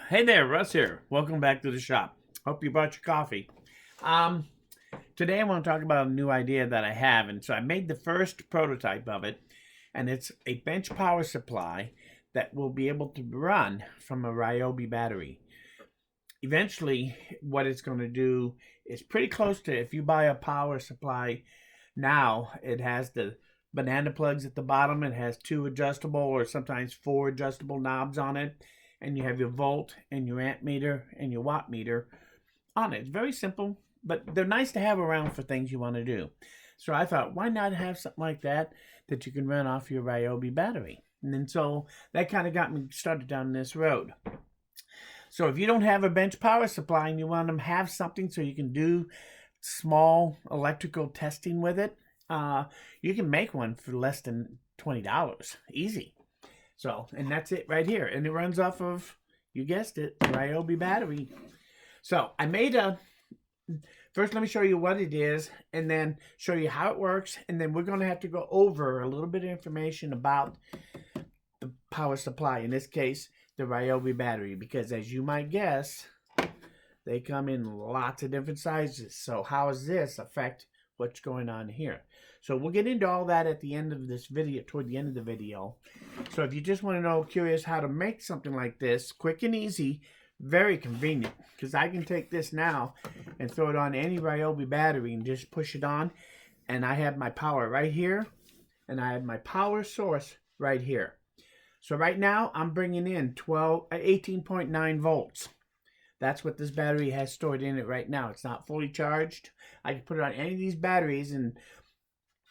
Hey there, Russ here. Welcome back to the shop. Hope you brought your coffee. Um, Today I want to talk about a new idea that I have, and so I made the first prototype of it, and it's a bench power supply that will be able to run from a Ryobi battery. Eventually, what it's going to do is pretty close to if you buy a power supply now, it has the banana plugs at the bottom. It has two adjustable or sometimes four adjustable knobs on it, and you have your volt and your amp meter and your watt meter on it. It's very simple, but they're nice to have around for things you want to do. So I thought, why not have something like that that you can run off your Ryobi battery? And then so that kind of got me started down this road. So if you don't have a bench power supply and you want to have something so you can do small electrical testing with it, you can make one for less than $20. Easy. So, and that's it right here. And it runs off of, you guessed it, Ryobi battery. So I made first let me show you what it is and then show you how it works. And then we're going to have to go over a little bit of information about the power supply. In this case, the Ryobi battery, because as you might guess, they come in lots of different sizes. So how does this affect what's going on here? So we'll get into all that at the end of this video, toward the end of the video. So if you just want to know, curious how to make something like this, quick and easy, very convenient, because I can take this now and throw it on any Ryobi battery and just push it on, and I have my power right here, and I have my power source right here. So right now I'm bringing in 18.9 volts. That's what this battery has stored in it right now. It's not fully charged. I can put it on any of these batteries and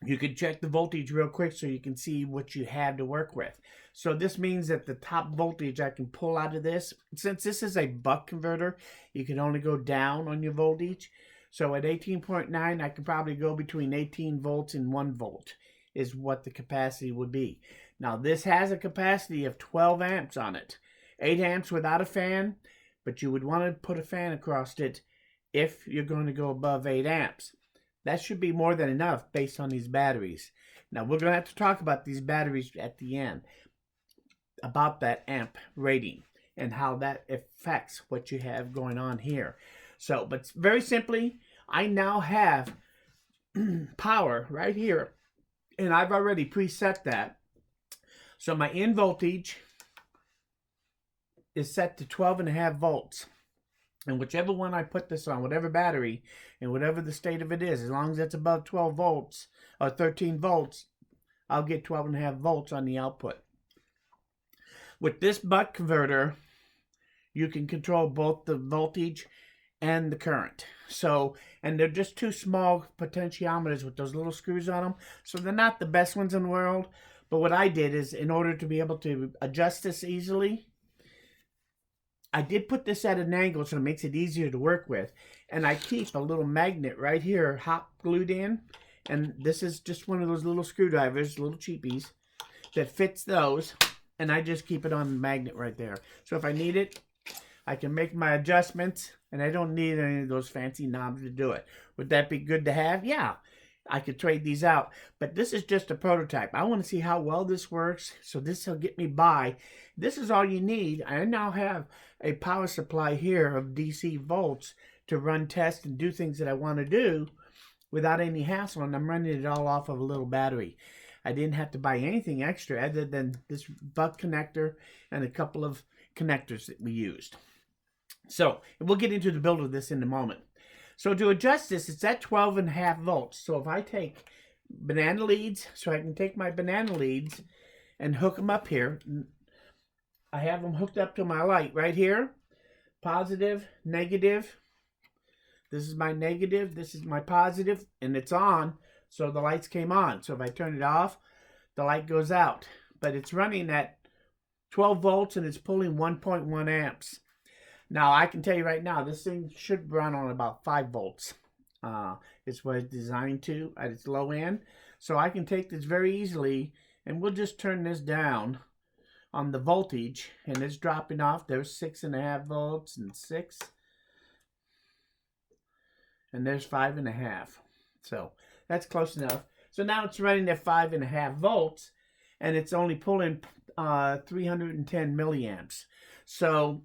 you can check the voltage real quick so you can see what you have to work with. So this means that the top voltage I can pull out of this, since this is a buck converter, you can only go down on your voltage. So at 18.9, I could probably go between 18 volts and 1 volt is what the capacity would be. Now this has a capacity of 12 amps on it. 8 amps without a fan, but you would want to put a fan across it if you're going to go above 8 amps. That should be more than enough based on these batteries. Now, we're going to have to talk about these batteries at the end, about that amp rating and how that affects what you have going on here. So, but very simply, I now have power right here, and I've already preset that. So my in voltage is set to 12.5 volts. And whichever one I put this on, whatever battery, and whatever the state of it is, as long as it's above 12 volts or 13 volts, I'll get 12.5 volts on the output. With this buck converter, you can control both the voltage and the current. So, and they're just two small potentiometers with those little screws on them. So they're not the best ones in the world. But what I did is, in order to be able to adjust this easily, I did put this at an angle so it makes it easier to work with. And I keep a little magnet right here hot glued in. And this is just one of those little screwdrivers, little cheapies, that fits those. And I just keep it on the magnet right there. So if I need it, I can make my adjustments. And I don't need any of those fancy knobs to do it. Would that be good to have? Yeah. I could trade these out, but this is just a prototype. I want to see how well this works, so this will get me by. This is all you need. I now have a power supply here of DC volts to run tests and do things that I want to do without any hassle, and I'm running it all off of a little battery. I didn't have to buy anything extra other than this buck connector and a couple of connectors that we used. So we'll get into the build of this in a moment. So to adjust this, it's at 12.5 volts. So if I take banana leads, so I can take my banana leads and hook them up here. I have them hooked up to my light right here. Positive, negative. This is my negative, this is my positive, and it's on. So the lights came on. So if I turn it off, the light goes out. But it's running at 12 volts and it's pulling 1.1 amps. Now, I can tell you right now, this thing should run on about 5 volts. It's what it's designed to at its low end. So I can take this very easily, and we'll just turn this down on the voltage, and it's dropping off. There's 6.5 volts and 6. And there's 5.5. So that's close enough. So now it's running at 5.5 volts, and it's only pulling 310 milliamps. So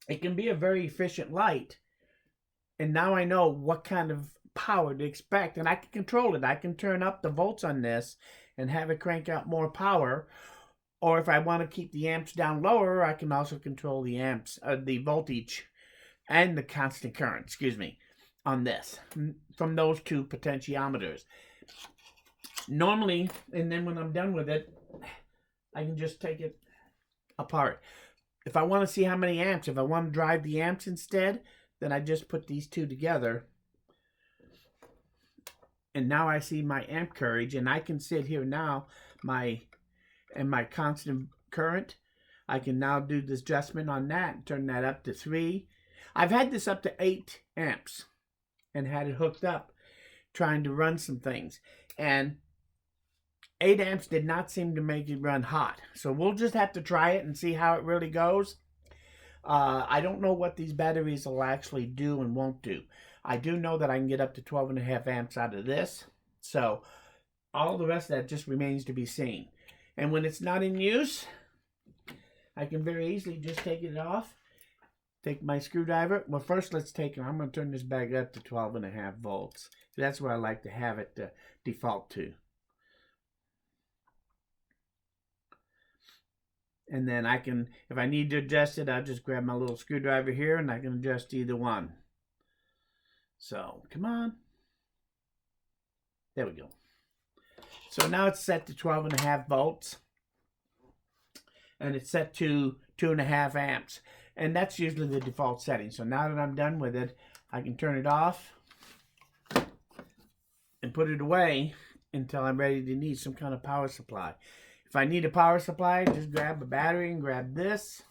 it can be a very efficient light. And now I know what kind of power to expect, and I can control it. I can turn up the volts on this and have it crank out more power. Or if I want to keep the amps down lower, I can also control the amps, the voltage and the constant current, excuse me, on this from those two potentiometers. Normally, and then when I'm done with it, I can just take it apart. If I want to see how many amps, if I want to drive the amps instead, then I just put these two together. And now I see my amp courage, and I can sit here now, my constant current. I can now do this adjustment on that and turn that up to 3. I've had this up to 8 amps and had it hooked up trying to run some things. And 8 amps did not seem to make it run hot. So we'll just have to try it and see how it really goes. I don't know what these batteries will actually do and won't do. I do know that I can get up to 12.5 amps out of this. So all the rest of that just remains to be seen. And when it's not in use, I can very easily just take it off. Take my screwdriver. Well, first let's take it. I'm going to turn this back up to 12.5 volts. That's where I like to have it default to. And then I can, if I need to adjust it, I'll just grab my little screwdriver here and I can adjust either one. So, come on. There we go. So now it's set to 12.5 volts. And it's set to 2.5 amps. And that's usually the default setting. So now that I'm done with it, I can turn it off and put it away until I'm ready to need some kind of power supply. If I need a power supply, just grab a battery and grab this.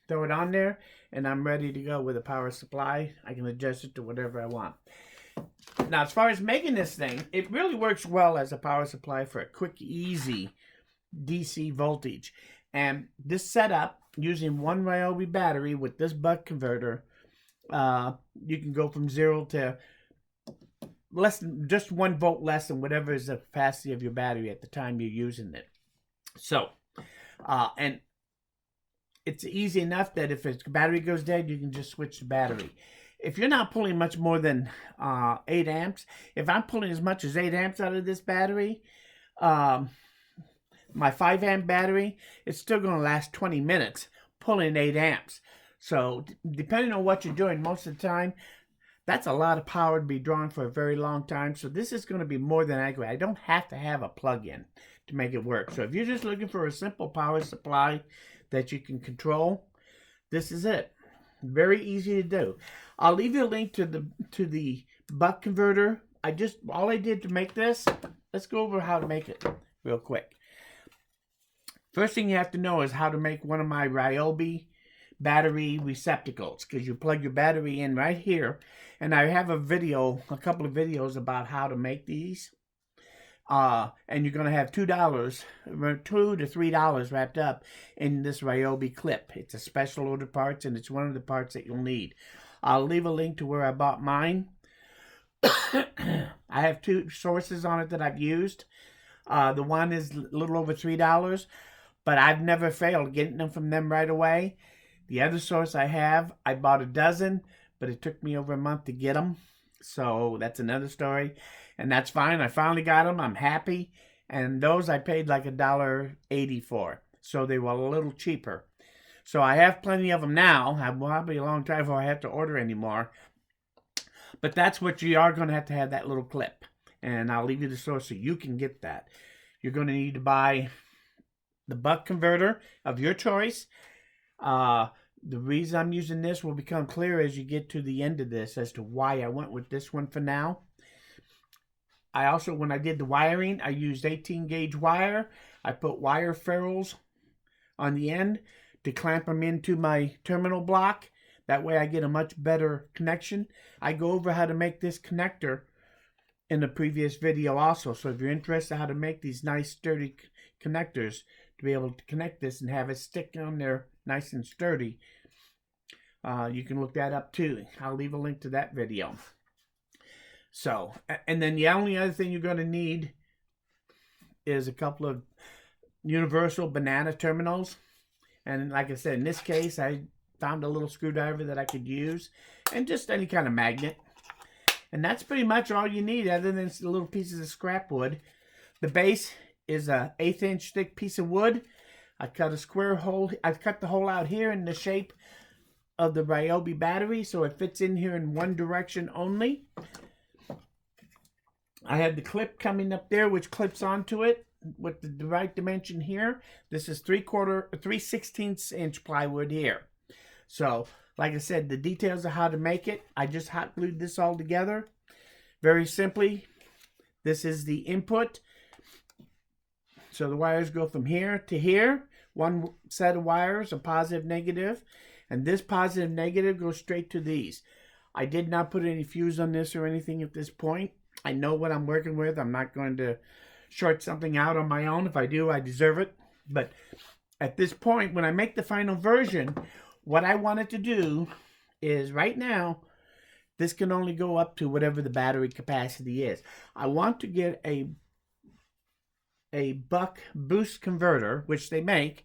Throw it on there, and I'm ready to go with a power supply. I can adjust it to whatever I want. Now, as far as making this thing, it really works well as a power supply for a quick, easy DC voltage. And this setup, using one Ryobi battery with this buck converter, you can go from 0 to less than just 1 volt less than whatever is the capacity of your battery at the time you're using it. So, and it's easy enough that if its battery goes dead, you can just switch the battery. If you're not pulling much more than 8 amps, if I'm pulling as much as 8 amps out of this battery, my 5 amp battery, it's still going to last 20 minutes pulling 8 amps. So depending on what you're doing, most of the time, that's a lot of power to be drawn for a very long time. So this is going to be more than adequate. I don't have to have a plug-in to make it work. So if you're just looking for a simple power supply that you can control, this is it. Very easy to do. I'll leave you a link to the buck converter. All I did to make this, let's go over how to make it real quick. First thing you have to know is how to make one of my Ryobi battery receptacles, because you plug your battery in right here, and I have a couple of videos about how to make these. And you're going to have $2 to $3 wrapped up in this Ryobi clip. It's a special order parts, and it's one of the parts that you'll need. I'll leave a link to where I bought mine. I have 2 sources on it that I've used. The one is a little over $3, but I've never failed getting them from them right away. The other source I bought a dozen, but it took me over a month to get them. So that's another story. And that's fine. I finally got them. I'm happy. And those I paid like $1.80 for. So they were a little cheaper. So I have plenty of them now. It will be a long time before I have to order anymore. But that's what you are going to have that little clip. And I'll leave you the source so you can get that. You're going to need to buy the buck converter of your choice. The reason I'm using this will become clear as you get to the end of this as to why I went with this one for now. I also, when I did the wiring, I used 18 gauge wire. I put wire ferrules on the end to clamp them into my terminal block. That way I get a much better connection. I go over how to make this connector in the previous video also. So if you're interested in how to make these nice sturdy connectors to be able to connect this and have it stick on there nice and sturdy, you can look that up too. I'll leave a link to that video. So, and then the only other thing you're going to need is a couple of universal banana terminals. And like I said, in this case, I found a little screwdriver that I could use, and just any kind of magnet. And that's pretty much all you need, other than the little pieces of scrap wood. The base is a 1/8 inch thick piece of wood. I cut a square hole. I cut the hole out here in the shape of the Ryobi battery, so it fits in here in one direction only. I have the clip coming up there, which clips onto it with the right dimension here. This is 3/16 inch plywood here. So, like I said, the details of how to make it, I just hot glued this all together. Very simply, this is the input. So the wires go from here to here. One set of wires, a positive, negative. And this positive, negative goes straight to these. I did not put any fuse on this or anything at this point. I know what I'm working with. I'm not going to short something out on my own. If I do, I deserve it. But at this point, when I make the final version, what I wanted to do is right now, this can only go up to whatever the battery capacity is. I want to get a buck boost converter, which they make,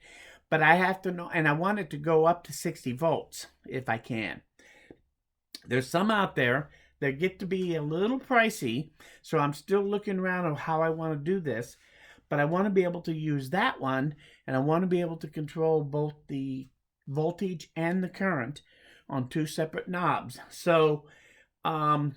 but I have to know, and I want it to go up to 60 volts if I can. There's some out there that get to be a little pricey, so I'm still looking around on how I want to do this, but I want to be able to use that one, and I want to be able to control both the voltage and the current on 2 separate knobs. So, and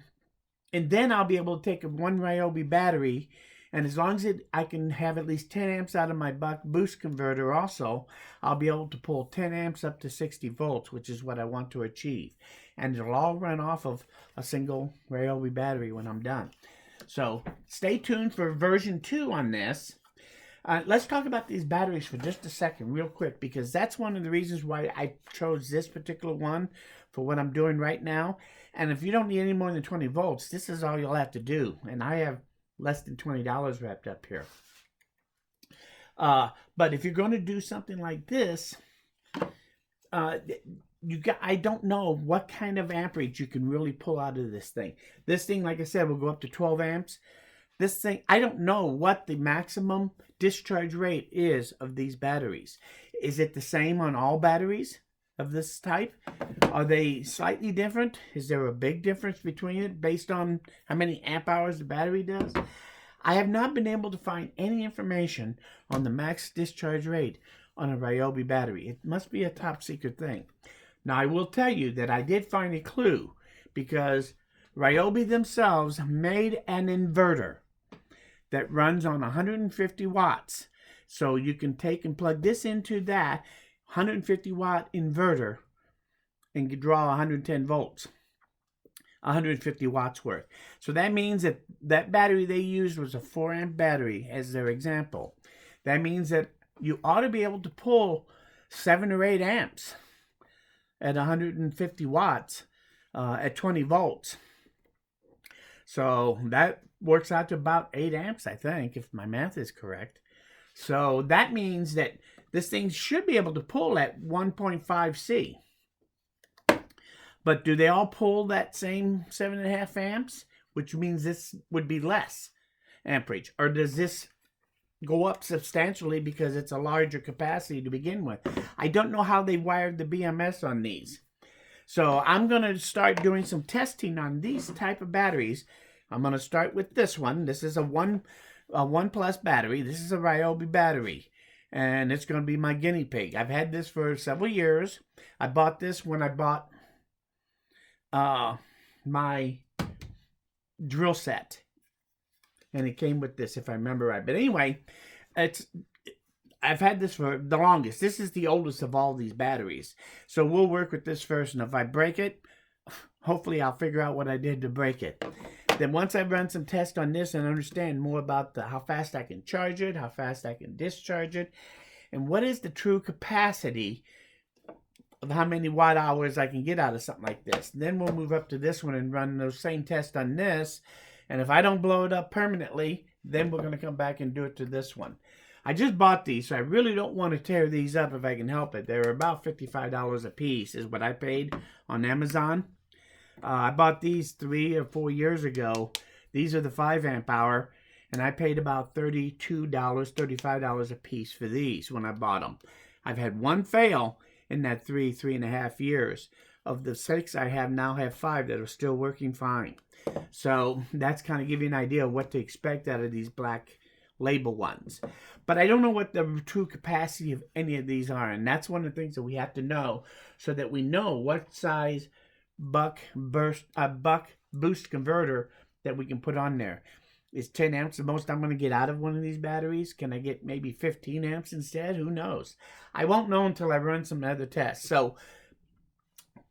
then I'll be able to take one Ryobi battery, and as long as I can have at least 10 amps out of my buck boost converter also, I'll be able to pull 10 amps up to 60 volts, which is what I want to achieve. And it'll all run off of a single Ryobi battery when I'm done. So stay tuned for version 2 on this. Let's talk about these batteries for just a second real quick, because that's one of the reasons why I chose this particular one for what I'm doing right now. And if you don't need any more than 20 volts, this is all you'll have to do. And I have less than $20 wrapped up here. But if you're going to do something like this, I don't know what kind of amperage you can really pull out of this thing. This thing, like I said, will go up to 12 amps. This thing, I don't know what the maximum discharge rate is of these batteries. Is it the same on all batteries of this type? Are they slightly different? Is there a big difference between it based on how many amp hours the battery does? I have not been able to find any information on the max discharge rate on a Ryobi battery. It must be a top secret thing. Now, I will tell you that I did find a clue, because Ryobi themselves made an inverter that runs on 150 watts. So you can take and plug this into that 150 watt inverter and draw 110 volts, 150 watts worth. So that means that that battery they used was a 4 amp battery as their example. That means that you ought to be able to pull 7 or 8 amps at 150 watts at 20 volts. So that works out to about 8 amps, I think, if my math is correct. So that means that this thing should be able to pull at 1.5 C. But do they all pull that same 7.5 amps? Which means this would be less amperage. Or does this go up substantially because it's a larger capacity to begin with? I don't know how they wired the BMS on these. So I'm going to start doing some testing on these type of batteries. I'm going to start with this one. This is a 1 plus battery. This is a Ryobi battery, and it's going to be my guinea pig. I've had this for several years. I bought this when I bought my drill set, and it came with this, if I remember right. But anyway, I've had this for the longest. This is the oldest of all these batteries. So we'll work with this first, and if I break it, hopefully I'll figure out what I did to break it. Then once I've run some tests on this and understand more about how fast I can charge it, how fast I can discharge it, and what is the true capacity of how many watt hours I can get out of something like this. Then we'll move up to this one and run those same tests on this. And if I don't blow it up permanently, then we're going to come back and do it to this one. I just bought these, so I really don't want to tear these up if I can help it. They're about $55 a piece is what I paid on Amazon. I bought these 3 or 4 years ago. These are the 5 amp hour, and I paid about $32, $35 a piece for these when I bought them. I've had one fail in that 3.5 years. Of the 6 I have now, have 5 that are still working fine. So that's kind of give you an idea of what to expect out of these black label ones. But I don't know what the true capacity of any of these are, and that's one of the things that we have to know so that we know what size buck boost converter that we can put on there. Is 10 amps the most I'm going to get out of one of these batteries? Can I get maybe 15 amps instead? Who knows? I won't know until I run some other tests. So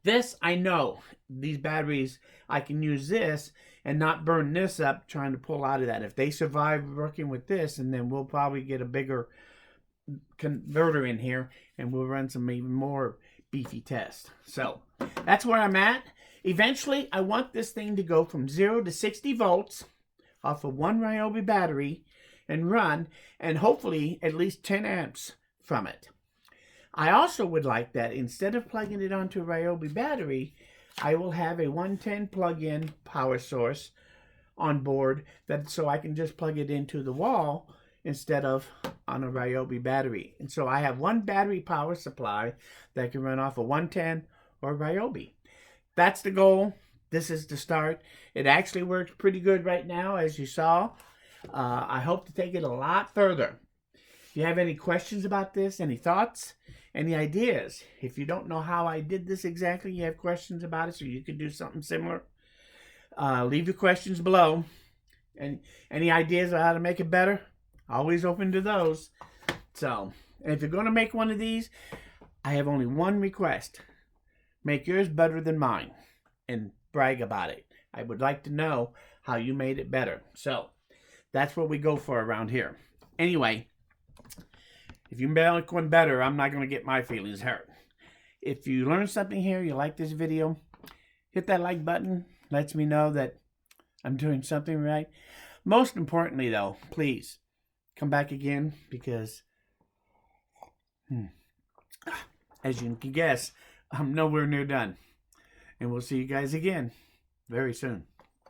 this, I know, these batteries, I can use this and not burn this up trying to pull out of that. If they survive working with this, and then we'll probably get a bigger converter in here and we'll run some even more beefy tests. So that's where I'm at. Eventually, I want this thing to go from 0 to 60 volts off of one Ryobi battery and run, and hopefully at least 10 amps from it. I also would like that instead of plugging it onto a Ryobi battery, I will have a 110 plug-in power source on board, that so I can just plug it into the wall instead of on a Ryobi battery. And so I have one battery power supply that can run off a 110 or Ryobi. That's the goal. This is the start. It actually works pretty good right now, as you saw. I hope to take it a lot further. If you have any questions about this, any thoughts, any ideas, if you don't know how I did this exactly, you have questions about it so you could do something similar, leave your questions below. And any ideas on how to make it better, always open to those. So, and if you're going to make one of these, I have only one request. Make yours better than mine and brag about it. I would like to know how you made it better. So that's what we go for around here. Anyway, if you make one better, I'm not going to get my feelings hurt. If you learned something here, you like this video, hit that like button. Lets me know that I'm doing something right. Most importantly, though, please come back again, because as you can guess, I'm nowhere near done. And we'll see you guys again very soon.